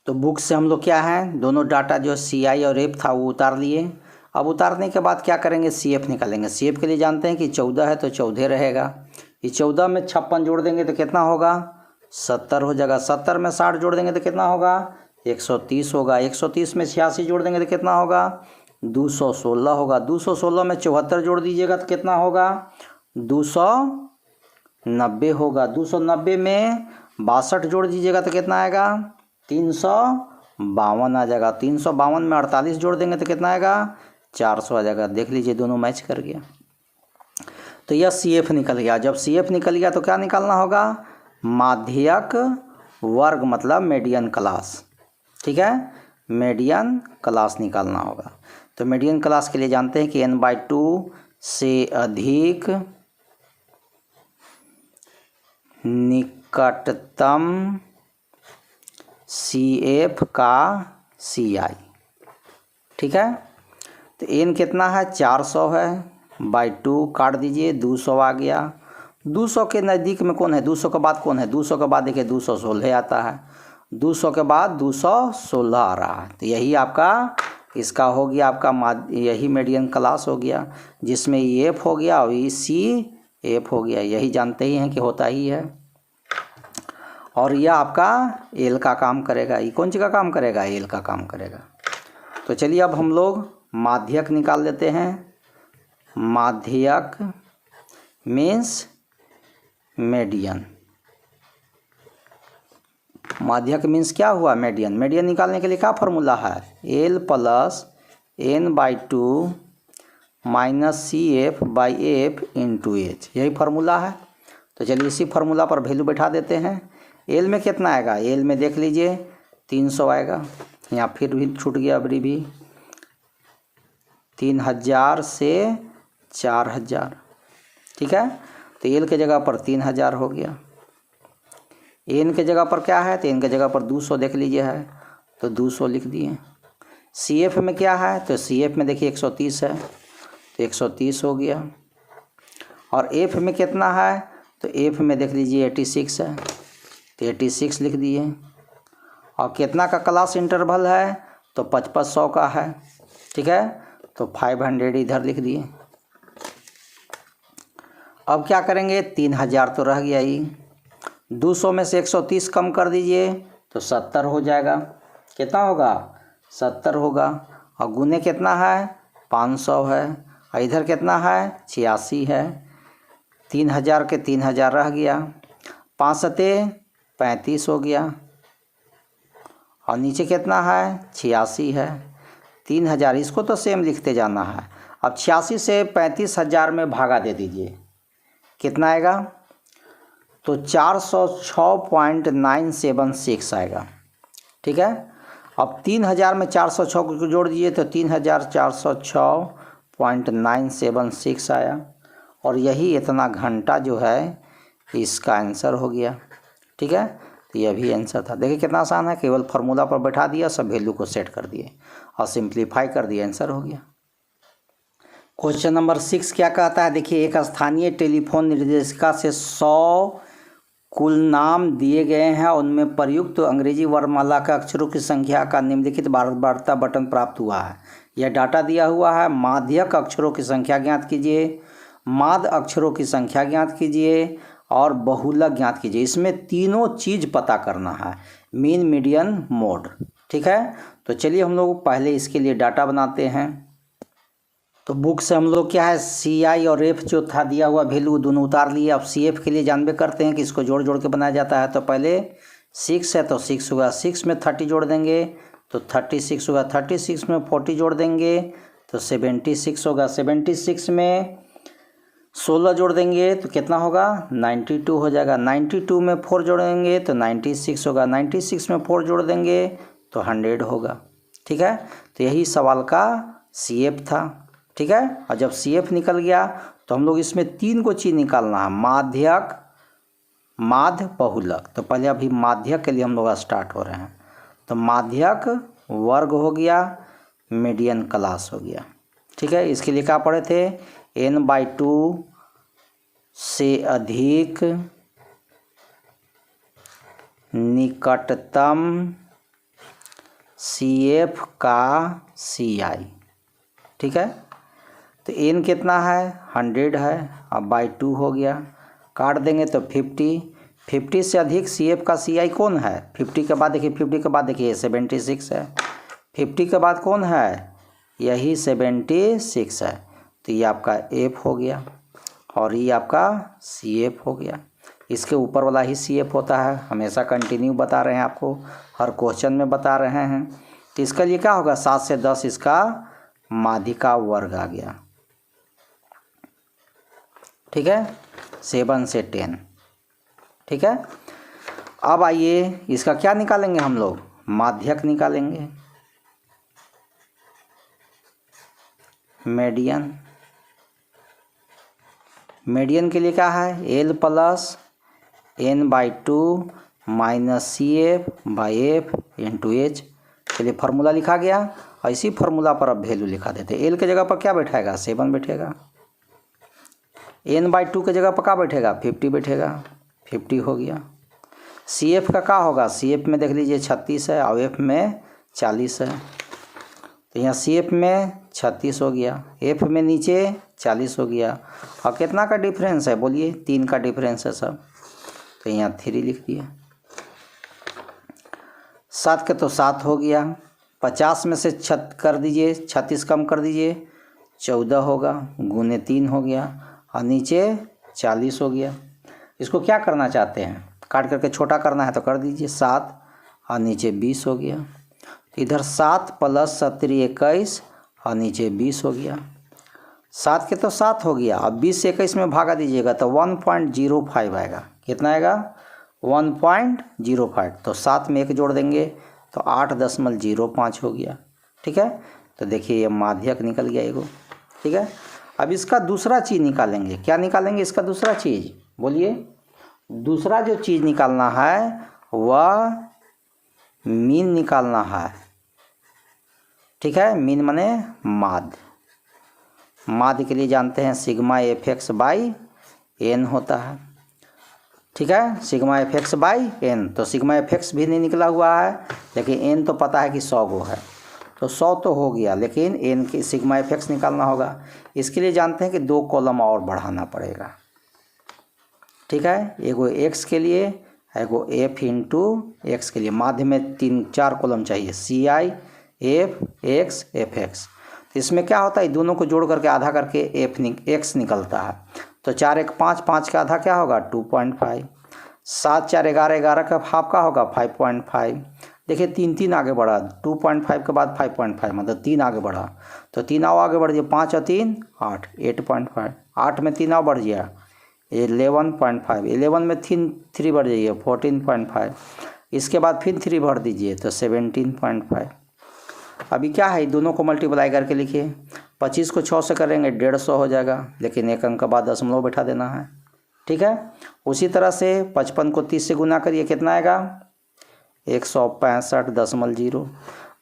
तो बुक से हम लोग क्या है, दोनों डाटा जो CI और F था वो उतार लिए। अब उतारने के बाद क्या करेंगे, CF निकालेंगे। CF के लिए जानते हैं कि 14 है, तो 14 रहेगा। ये 14 में 56 जोड़ देंगे तो कितना होगा, 70 हो जाएगा। 70 में 60 जोड़ देंगे तो कितना होगा, 130 होगा। 130 में 86 जोड़ देंगे तो कितना होगा, 216 होगा। 216 में 74 जोड़ दीजिएगा तो कितना होगा, 290 होगा। 290 में 62 जोड़ दीजिएगा तो कितना आएगा, 352 आ जाएगा। 352 में 48 जोड़ देंगे तो कितना आएगा, 400 आ जाएगा। देख लीजिए दोनों मैच कर गया। तो यह CF निकल गया। जब CF निकल गया तो क्या निकालना होगा, माध्यक वर्ग मतलब मीडियन क्लास। ठीक है, मीडियन क्लास निकालना होगा। तो मीडियन क्लास के लिए जानते हैं कि n/2 से अधिक निकटतम CF का CI। ठीक है, तो n कितना है, 400 है, /2 काट दीजिए, 200 आ गया। 200 के नज़दीक में कौन है, 200 के बाद कौन है, 200 के बाद देखिए 216 आता है, 200 के बाद 216 आ रहा है। तो यही आपका इसका हो गया, आपका यही मीडियन क्लास हो गया, जिसमें F हो गया और C एफ हो गया, यही जानते ही हैं कि होता ही है। और यह आपका एल का काम करेगा, ये कौन सी का काम करेगा, एल का काम करेगा। तो चलिए अब हम लोग माध्यक निकाल लेते हैं। माध्यक मीन्स मीडियन। माध्यक मीन्स क्या हुआ, मीडियन। मीडियन निकालने के लिए क्या फॉर्मूला है, L plus N by two minus C F by F into H, यही फार्मूला है। तो चलिए इसी फार्मूला पर वैल्यू बैठा देते हैं। एल में कितना आएगा, एल में देख लीजिए 300 आएगा, यहाँ फिर भी छूट गया अबरी भी, 3000 से 4000, ठीक है। तो एल के जगह पर 3000 हो गया। एन के जगह पर क्या है, तो एन के जगह पर 200 देख लीजिए है, तो 200 लिख दिए। सी एफ में क्या है, तो सी एफ में देखिए 130 है, तो 130 हो गया। और एफ में कितना है, तो एफ में देख लीजिए 86 है, तो 86 लिख दिए। और कितना का क्लास इंटरवल है, तो 5500 का है, ठीक है, तो 500 इधर लिख दिए। अब क्या करेंगे, 3000 तो रह गया ही, 200 में से 130 कम कर दीजिए तो 70 हो जाएगा। कितना होगा, 70 होगा। और गुने कितना है, 500 है, और इधर कितना है, 86 है। 3000 के 3000 रह गया, 5 सते 35 हो गया। और नीचे कितना है, 86 है। 3000 इसको तो सेम लिखते जाना है। अब 86 से 35000 में भागा दे दीजिए, कितना आएगा, तो 406.976 आएगा, ठीक है। अब 3000 में 406 को जोड़ दीजिए तो 3406.976 आया। और यही इतना घंटा जो है इसका आंसर हो गया, ठीक है। तो यह भी आंसर था। देखिए कितना आसान है, केवल फार्मूला पर बैठा दिया, सब वैल्यू को सेट कर दिए और सिंप्लीफाई कर दिया, आंसर हो गया। क्वेश्चन नंबर 6 क्या कहता है, देखिए एक स्थानीय टेलीफोन निर्देशिका से 100 कुल नाम दिए गए हैं, उनमें प्रयुक्त अंग्रेजी वर्णमाला का अक्षरों की संख्या का निम्नलिखित वार्ता बटन प्राप्त हुआ है। यह डाटा दिया हुआ है। माध्यक अक्षरों की संख्या ज्ञात कीजिए, माद अक्षरों की संख्या ज्ञात कीजिए और बहुलक ज्ञात कीजिए। इसमें तीनों चीज़ पता करना है, मीन मीडियन मोड, ठीक है। तो चलिए हम लोग पहले इसके लिए डाटा बनाते हैं। तो बुक से हम लोग क्या है, सी आई और एफ जो था दिया हुआ वैल्यू दोनों उतार लिए। अब सी एफ के लिए जानबे करते हैं कि इसको जोड़ जोड़ के बनाया जाता है। तो पहले 6 है तो 6 होगा, 6 में 30 जोड़ देंगे तो 36 होगा, 36 में 40 जोड़ देंगे तो 76 होगा, 76 में 16 जोड़ देंगे तो कितना होगा, 92 हो जाएगा। 92 में 4 जोड़ेंगे तो 96 होगा, 96 में 4 जोड़ देंगे तो 100 होगा, ठीक है। तो यही सवाल का सी एफ था, ठीक है। और जब सी एफ निकल गया तो हम लोग इसमें 3 को चीज़ निकालना है, माध्यक, माध्य, बहुलक। तो पहले अभी माध्यक के लिए हम लोग स्टार्ट हो रहे हैं। तो माध्यक वर्ग हो गया, मीडियन क्लास हो गया, ठीक है। इसके लिए क्या पढ़े थे, n/2 से अधिक निकटतम सी एफ का सी आई, ठीक है। तो n कितना है, 100 है, अब /2 हो गया, काट देंगे तो 50 से अधिक सी एफ का सी आई कौन है, 50 के बाद देखिए, 50 के बाद देखिए 76 है, 50 के बाद कौन है, यही 76 है। तो ये आपका एफ हो गया और ये आपका सी एफ हो गया। इसके ऊपर वाला ही सी एफ होता है, हमेशा कंटिन्यू बता रहे हैं आपको, हर क्वेश्चन में बता रहे हैं। तो इसका लिए क्या होगा, 7 से 10 इसका माध्यिका वर्ग आ गया, ठीक है, 7 से 10, ठीक है। अब आइए इसका क्या निकालेंगे हम लोग, माध्यक निकालेंगे, मीडियन। मीडियन के लिए क्या है, L plus n/2 minus C F by F into H. चलिए फार्मूला लिखा गया और इसी फार्मूला पर अब वैल्यू लिखा देते हैं। एल के जगह पर क्या बैठेगा, 7 बैठेगा, n/2 के जगह पर क्या बैठेगा, 50 बैठेगा, 50 हो गया। सी एफ का क्या होगा, सी एफ में देख लीजिए 36 है और एफ में 40 है। तो यहाँ सी एफ में 36 हो गया, एफ में नीचे 40 हो गया। और कितना का डिफरेंस है बोलिए, 3 का डिफरेंस है सब, तो यहाँ 3 लिख दिए। 7 के तो 7 हो गया, 50 में से कर दीजिए, 36 कम कर दीजिए, 14 होगा, गुने 3 हो गया, और नीचे 40 हो गया। इसको क्या करना चाहते हैं, काट करके छोटा करना है तो कर दीजिए 7, और नीचे 20 हो गया। इधर 7 + 17 21, और नीचे 20 हो गया। 7 के तो 7 हो गया, अब 20 से 21 में भागा दीजिएगा तो 1.05 आएगा। कितना आएगा, 1.05। तो 7 में 1 जोड़ देंगे तो 8.05 हो गया। ठीक है, तो देखिए ये माध्यक निकल गया एगो। ठीक है, अब इसका दूसरा चीज़ निकालेंगे। क्या निकालेंगे इसका दूसरा चीज़ बोलिए। दूसरा जो चीज़ निकालना है वह मीन निकालना है। ठीक है, मीन माने माध्य। माध्य के लिए जानते हैं sigma F X by N होता है। ठीक है, sigma F X by N. तो सिग्मा एफ एक्स भी नहीं निकला हुआ है, लेकिन एन तो पता है कि 100 गो है, तो 100 तो हो गया, लेकिन एन की सिग्मा एफ एक्स निकालना होगा। इसके लिए जानते हैं कि 2 कॉलम और बढ़ाना पड़ेगा। ठीक है, एगो एक्स के लिए, एगो एफ इंटू एक्स के लिए। माध्य में 3-4 कॉलम चाहिए, C I F X F X. इसमें क्या होता है, दोनों को जोड़ करके आधा करके एक्स निकलता है। तो 4 1 5, 5 का आधा क्या होगा 2.5, 7 4 11, 11 का हाफ का होगा 5.5। देखिए 3 आगे बढ़ा, 2.5 के बाद 5.5 मतलब 3 आगे बढ़ा, तो 3 और आगे बढ़ गया, 5 और 3 8, 8.5। 8 में 3 और बढ़ गया 11.5, 11 में 3 बढ़ जाइए 14.5। इसके बाद फिर 3 भर दीजिए तो 17.5। अभी क्या है, दोनों को मल्टीप्लाई करके लिखिए। 25 को 6 से करेंगे 150 हो जाएगा, लेकिन 1 अंक के बाद दशमलव बैठा देना है। ठीक है, उसी तरह से 55 को 30 से गुना करिए, कितना आएगा 165.0।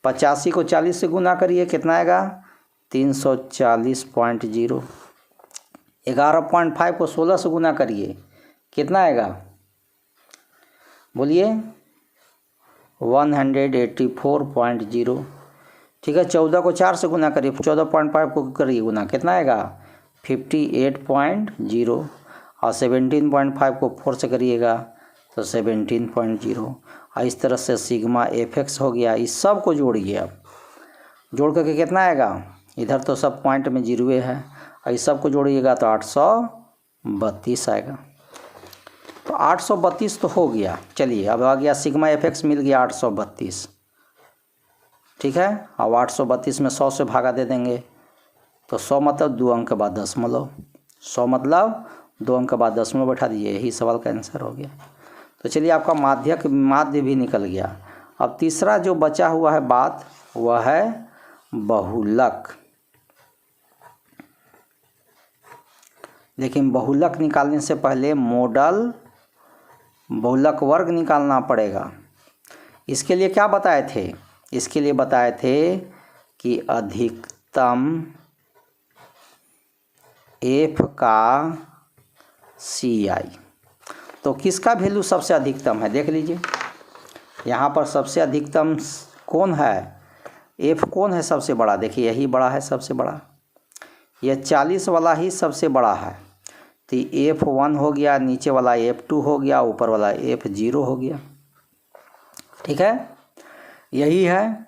85 को 40 से गुना करिए, कितना आएगा 340.0। 11.5 को 16 से गुना करिए, कितना आएगा बोलिए 184.0। ठीक है, 14 को 4 से गुना करिए, 14.5 को करिए गुना, कितना आएगा 58.0। और 17.5 को 4 से करिएगा तो 17.0। और इस तरह से सिग्मा एफ एक्स हो गया। इस सब को जोड़िए, अब जोड़ करके कितना आएगा, इधर तो सब पॉइंट में 0 है, और इस सब को जोड़िएगा तो 832 आएगा। तो 832 तो हो गया। चलिए अब आ गया सिग्मा एफ एक्स मिल गया 832। ठीक है, अब 832 में 100 से भागा दे देंगे तो 100 मतलब 2 अंक के बाद दशमलव, 100 मतलब 2 अंक के बाद दशमलव बैठा दीजिए, यही सवाल का आंसर हो गया। तो चलिए आपका माध्य भी निकल गया। अब तीसरा जो बचा हुआ है बात वह है बहुलक। लेकिन बहुलक निकालने से पहले मॉडल बहुलक वर्ग निकालना पड़ेगा। इसके लिए क्या बताए थे, इसके लिए बताए थे कि अधिकतम एफ का सी आई। तो किसका वैल्यू सबसे अधिकतम है देख लीजिए, यहाँ पर सबसे अधिकतम कौन है, एफ कौन है सबसे बड़ा, देखिए यही बड़ा है सबसे बड़ा, यह 40 वाला ही सबसे बड़ा है। तो F1 हो गया, नीचे वाला F2 हो गया, ऊपर वाला F0 हो गया। ठीक है, यही है।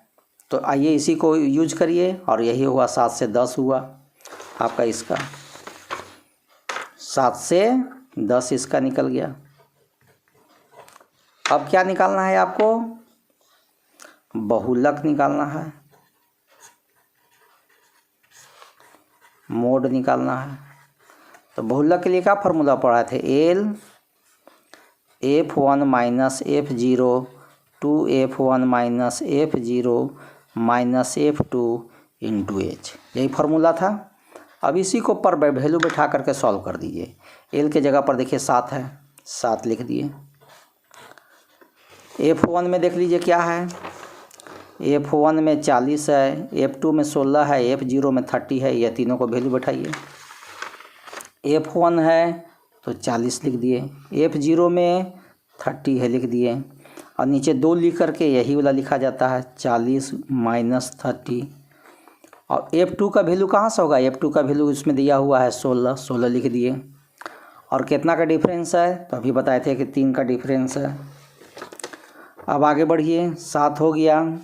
तो आइए इसी को यूज करिए, और यही हुआ 7 से 10 हुआ आपका, इसका 7 से 10 इसका निकल गया। अब क्या निकालना है आपको, बहुलक निकालना है, मोड निकालना है। तो बहुलक के लिए क्या फार्मूला पढ़ाए थे, L F1 minus F0 2F1 minus F0 minus F2 into H, यही फार्मूला था। अब इसी को पर वैल्यू बैठा करके सॉल्व कर दीजिए। एल के जगह पर देखिए 7 है, 7 लिख दिए। F1 में देख लीजिए क्या है, F1 में 40 है, F2 में 16 है, F0 में 30 है, यह तीनों को वैल्यू बैठाइए। F1 है तो 40 लिख दिए, F0 में 30 है लिख दिए, और नीचे 2 लिख करके यही वाला लिखा जाता है 40 माइनस 30, और F2 का वैल्यू कहाँ से होगा, F2 का वैल्यू इसमें दिया हुआ है 16, 16 लिख दिए। और कितना का डिफरेंस है, तो अभी बताए थे कि 3 का डिफरेंस है। अब आगे बढ़िए, 7 हो गया,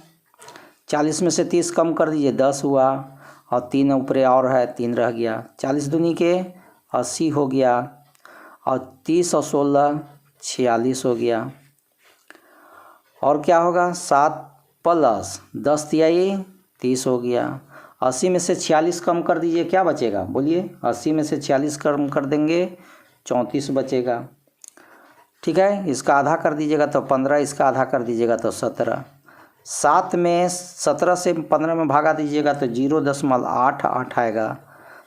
40 में से 30 कम कर दीजिए, 10 हुआ, और 3 ऊपर और है, 3 रह गया। 40 दूनी के 80 हो गया, और 30 और 16 46 हो गया। और क्या होगा, 7 प्लस 10 दिया, ये 30 हो गया। 80 में से 46 कम कर दीजिए, क्या बचेगा बोलिए, 80 में से 46 कम कर देंगे 34 बचेगा। ठीक है, इसका आधा कर दीजिएगा तो 15, इसका आधा कर दीजिएगा तो 17। 7 में 17 से 15 में भागा दीजिएगा तो 0.88 आएगा।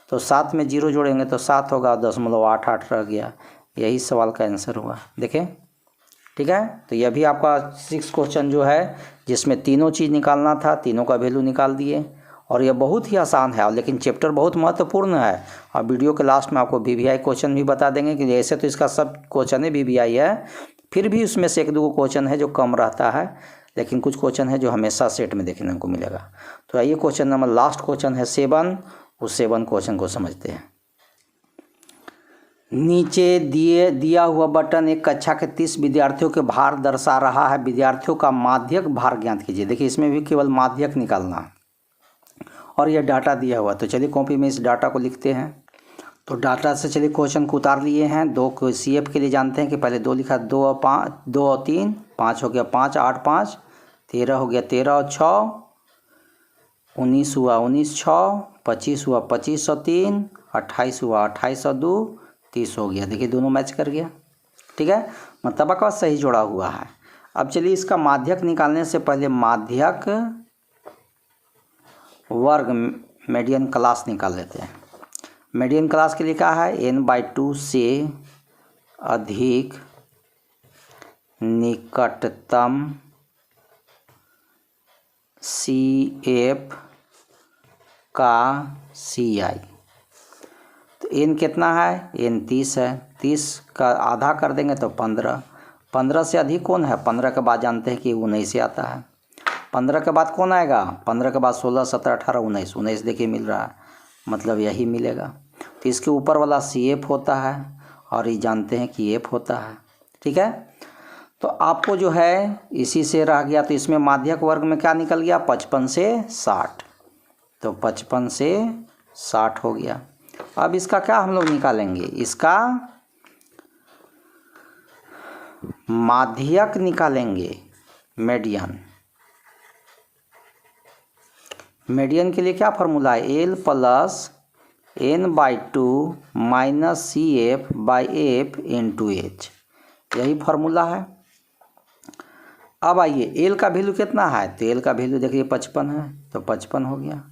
तो 7 में 0 जोड़ेंगे तो 7 होगा, 0.88 रह गया। यही सवाल का आंसर हुआ, देखें। ठीक है, तो यह भी आपका 6 क्वेश्चन जो है जिसमें तीनों चीज़ निकालना था, तीनों का वैल्यू निकाल दिए। और यह बहुत ही आसान है, लेकिन चैप्टर बहुत महत्वपूर्ण है। और वीडियो के लास्ट में आपको VVI क्वेश्चन भी बता देंगे कि ऐसे तो इसका सब क्वेश्चन है VVI है, फिर भी उसमें से 1-2 क्वेश्चन है जो कम रहता है, लेकिन कुछ क्वेश्चन है जो हमेशा सेट में देखने को मिलेगा। तो आइए क्वेश्चन नंबर लास्ट क्वेश्चन है 7, उस 7 क्वेश्चन को समझते हैं। नीचे दिया हुआ बटन एक कक्षा के 30 विद्यार्थियों के भार दर्शा रहा है। विद्यार्थियों का माध्यक भार ज्ञात कीजिए। देखिए, इसमें भी केवल माध्यक निकालना, और यह डाटा दिया हुआ। तो चलिए कॉपी में इस डाटा को लिखते हैं। तो डाटा से चलिए क्वेश्चन को उतार लिए हैं। 2 को CF के लिए जानते हैं कि पहले 2 लिखा, 2 और 5, 2 और 3, 5 हो गया, 5 8 5 13 हो गया, 13 और 6 19 हुआ, 19 6 25 हुआ, 25 और 3 28 हुआ, 28 और 2 30 हो गया। देखिए दोनों मैच कर गया। ठीक है, मतलब का सही जोड़ा हुआ है। अब चलिए इसका माध्यक निकालने से पहले माध्यक वर्ग मीडियन क्लास निकाल लेते हैं। मीडियन क्लास के लिए क्या है, n/2 से अधिक निकटतम CF का CI। तो n कितना है, n 30 है, 30 का आधा कर देंगे तो 15। 15 से अधिक कौन है, 15 के बाद जानते हैं कि 19 से आता है। 15 के बाद कौन आएगा, 15 के बाद 16 17 18 19, 19 देखिए मिल रहा है, मतलब यही मिलेगा। तो इसके ऊपर वाला CF होता है, और ये जानते हैं कि F होता है। ठीक है, तो आपको जो है इसी से रह गया। तो इसमें माध्यक वर्ग में क्या निकल गया, 55 से 60। तो 55 से 60 हो गया। अब इसका क्या हम लोग निकालेंगे, इसका माध्यक निकालेंगे, मीडियन। मीडियन के लिए क्या फार्मूला है, L + n/2 - CF/F × H, यही फार्मूला है। अब आइए L का वैल्यू कितना है, तो L का वैल्यू देखिए 55 है, तो 55 हो गया,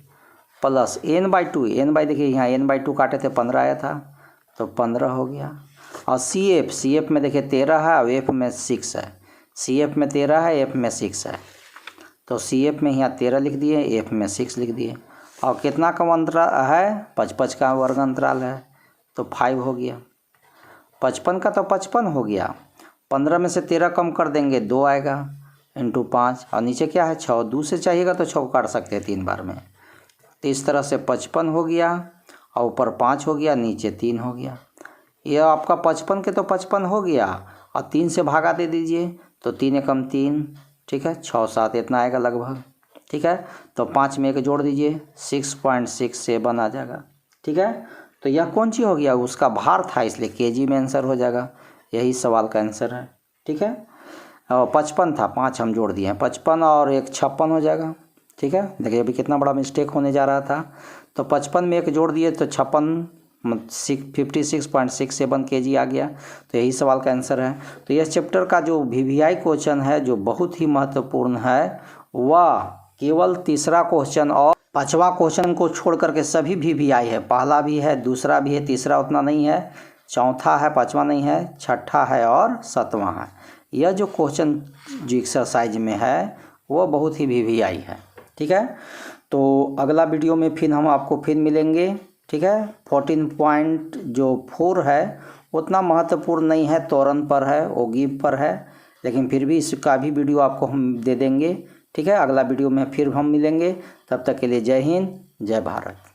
प्लस n/2 देखिए यहाँ n/2 काटे थे 15 आया था, तो 15 हो गया। और CF में देखिए 13 है, और F में 6 है। CF में 13 है, F में 6 है, तो CF में यहाँ 13 लिख दिए, F में 6 लिख दिए। और कितना का अंतराल है, 55 का वर्ग अंतराल है, तो 5 हो गया। 55 का तो 55 हो गया, 15 में से 13 कम कर देंगे, 2 आएगा, × 5, और नीचे क्या है 6, 2 से चाहिएगा तो 6 काट सकते हैं 3 बार में। तो इस तरह से 55 हो गया, और ऊपर 5 हो गया, नीचे 3 हो गया। यह आपका 55 के तो 55 हो गया, और 3 से भागा दे दीजिए, तो 3 एकम 3, ठीक है, 6 7 इतना आएगा लगभग। ठीक है, तो 5 में 1 जोड़ दीजिए, 6.67 आ जाएगा। ठीक है, तो यह कौन सी हो गया, उसका भार था, इसलिए kg में आंसर हो जाएगा। यही सवाल का आंसर है। ठीक है, और 55 था, 5 हम जोड़ दिए हैं, 55 और 1 56 हो जाएगा। ठीक है, देखिए अभी कितना बड़ा मिस्टेक होने जा रहा था। तो 55 में 1 जोड़ दिए तो 56.67 kg आ गया। तो यही सवाल का आंसर है। तो यह चैप्टर का जो VVI क्वेश्चन है, जो बहुत ही महत्वपूर्ण है, वह केवल तीसरा क्वेश्चन और 5वां क्वेश्चन को छोड़ करके सभी VVI है। पहला भी है, दूसरा भी है, तीसरा उतना नहीं है, चौथा है, 5वां नहीं है, छठा है और 7वां है। यह जो क्वेश्चन जो एक्सरसाइज में है वो बहुत ही VVI है। ठीक है, तो अगला वीडियो में फिर हम आपको फिर मिलेंगे। ठीक है, 14.4 है उतना महत्वपूर्ण नहीं है, त्वरण पर है, ओगिव पर है, लेकिन फिर भी इसका भी वीडियो आपको हम दे देंगे। ठीक है, अगला वीडियो में फिर हम मिलेंगे, तब तक के लिए जय हिंद जय भारत।